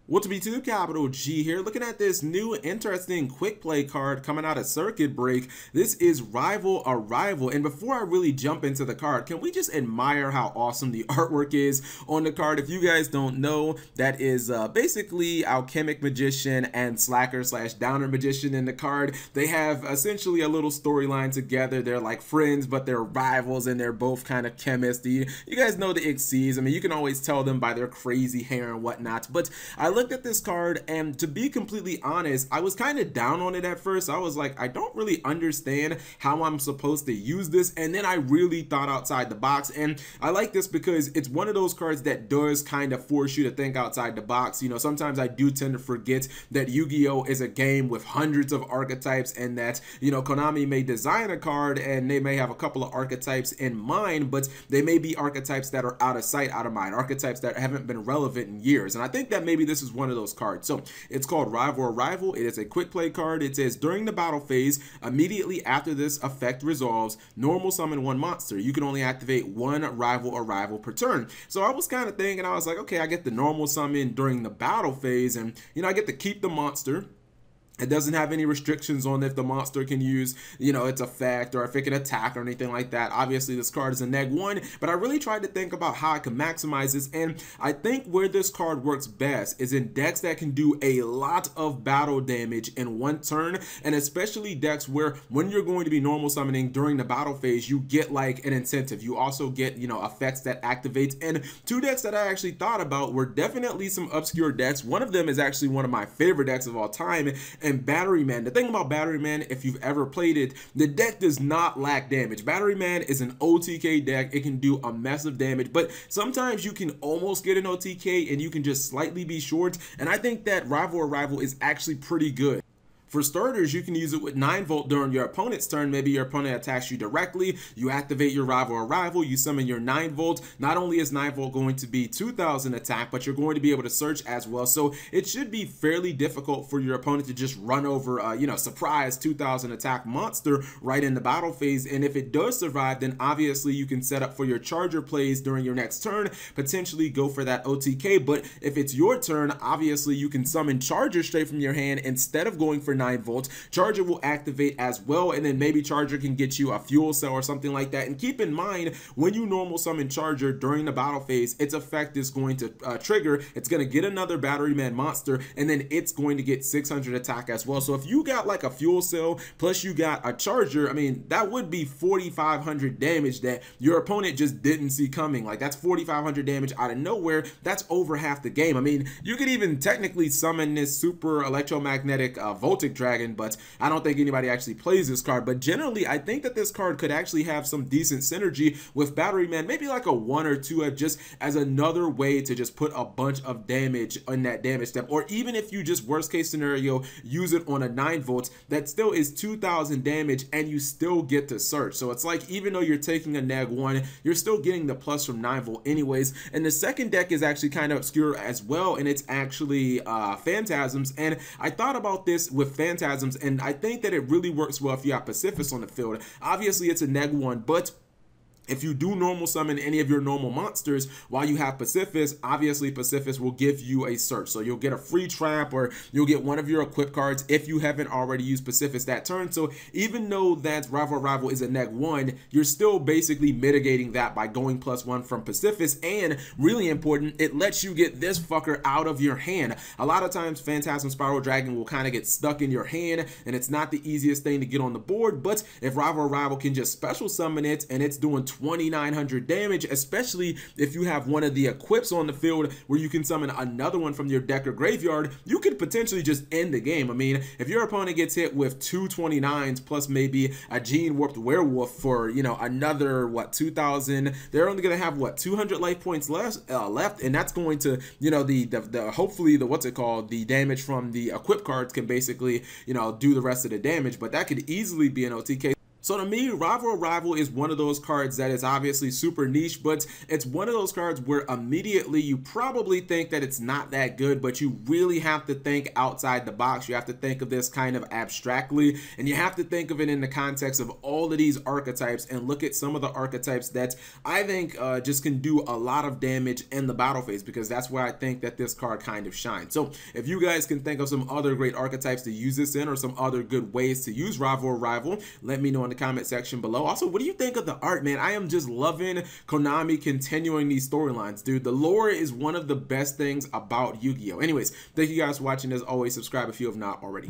What's up, YouTube? Capital G here, looking at this new interesting quick play card coming out of Circuit Break. This is Rival Arrival, and before I really jump into the card, can we just admire how awesome the artwork is on the card? If you guys don't know, that is basically Alchemic Magician and Slacker/Downer Magician in the card. They have essentially a little storyline together. They're like friends, but they're rivals, and they're both kind of chemists. You guys know the Xyz. I mean, you can always tell them by their crazy hair and whatnot, but I looked at this card, and to be completely honest, I was kind of down on it at first. I was like, I don't really understand how I'm supposed to use this, and then I really thought outside the box, and I like this because it's one of those cards that does kind of force you to think outside the box. You know, sometimes I do tend to forget that Yu-Gi-Oh is a game with hundreds of archetypes, and that, you know, Konami may design a card and they may have a couple of archetypes in mind, but they may be archetypes that are out of sight, out of mind, archetypes that haven't been relevant in years. And I think that maybe this is one of those cards. So it's called Rival Arrival. It is a quick play card. It says during the battle phase, immediately after this effect resolves, normal summon one monster. You can only activate one Rival Arrival per turn. So I was kind of thinking, I was like, okay, I get the normal summon during the battle phase, and you know, I get to keep the monster. It doesn't have any restrictions on if the monster can use, you know, its effect or if it can attack or anything like that. Obviously, this card is a neg1, but I really tried to think about how I can maximize this, and I think where this card works best is in decks that can do a lot of battle damage in one turn, and especially decks where when you're going to be normal summoning during the battle phase, you get like an incentive. You also get, you know, effects that activates, and two decks that I actually thought about were definitely some obscure decks. One of them is actually one of my favorite decks of all time, and Battery Man. The thing about Battery Man, if you've ever played it, the deck does not lack damage. Battery Man is an OTK deck. It can do a mess of damage, but sometimes you can almost get an OTK and you can just slightly be short, and I think that Rival Arrival is actually pretty good. For starters, you can use it with 9-volt during your opponent's turn. Maybe your opponent attacks you directly, you activate your Rival Arrival, you summon your 9-volt. Not only is 9-volt going to be 2000 attack, but you're going to be able to search as well. So it should be fairly difficult for your opponent to just run over, you know, surprise 2000 attack monster right in the battle phase. And if it does survive, then obviously you can set up for your charger plays during your next turn, potentially go for that OTK. But if it's your turn, obviously you can summon charger straight from your hand instead of going for 9-volt. Charger will activate as well, and then maybe Charger can get you a fuel cell or something like that. And keep in mind, when you normal summon Charger during the battle phase, its effect is going to trigger. It's going to get another Battery Man monster, and then it's going to get 600 attack as well. So if you got like a fuel cell plus you got a Charger, I mean, that would be 4,500 damage that your opponent just didn't see coming. Like, that's 4,500 damage out of nowhere. That's over half the game. I mean, you could even technically summon this super electromagnetic Voltic Dragon, but I don't think anybody actually plays this card. But generally, I think that this card could actually have some decent synergy with Battery Man, maybe like a 1 or 2 just as another way to just put a bunch of damage on that damage step. Or even if you just worst case scenario use it on a 9-volt, that still is 2000 damage and you still get to search. So it's like, even though you're taking a neg 1, you're still getting the plus from 9-volt anyways. And the second deck is actually kind of obscure as well, and it's actually Phantasms. And I thought about this with Phantasms, and I think that it really works well if you have Pacifist on the field. Obviously, it's a neg 1, but if you do normal summon any of your normal monsters while you have Pacifist, obviously Pacifist will give you a search. So you'll get a free trap, or you'll get one of your equip cards if you haven't already used Pacifist that turn. So even though that Rival Arrival is a neg 1, you're still basically mitigating that by going +1 from Pacifist. And really important, it lets you get this fucker out of your hand. A lot of times Phantasm Spiral Dragon will kind of get stuck in your hand, and it's not the easiest thing to get on the board. But if Rival Arrival can just special summon it and it's doing 2,900 damage, especially if you have one of the equips on the field where you can summon another one from your deck or graveyard, you could potentially just end the game. I mean, if your opponent gets hit with 2 29s plus maybe a Gene Warped Werewolf for, you know, another, what, 2,000, they're only going to have, what, 200 life points left, and that's going to, you know, hopefully the, what's it called, the damage from the equip cards can basically, you know, do the rest of the damage, but that could easily be an OTK. So to me, Rival Rival is one of those cards that is obviously super niche, but it's one of those cards where immediately you probably think that it's not that good, but you really have to think outside the box. You have to think of this kind of abstractly, and you have to think of it in the context of all of these archetypes and look at some of the archetypes that I think just can do a lot of damage in the battle phase, because that's where I think that this card kind of shines. So if you guys can think of some other great archetypes to use this in, or some other good ways to use Rival Rival, let me know in the comment section below. Also, what do you think of the art, man? I am just loving Konami continuing these storylines, dude. The lore is one of the best things about Yu-Gi-Oh! Anyways, thank you guys for watching. As always, subscribe if you have not already.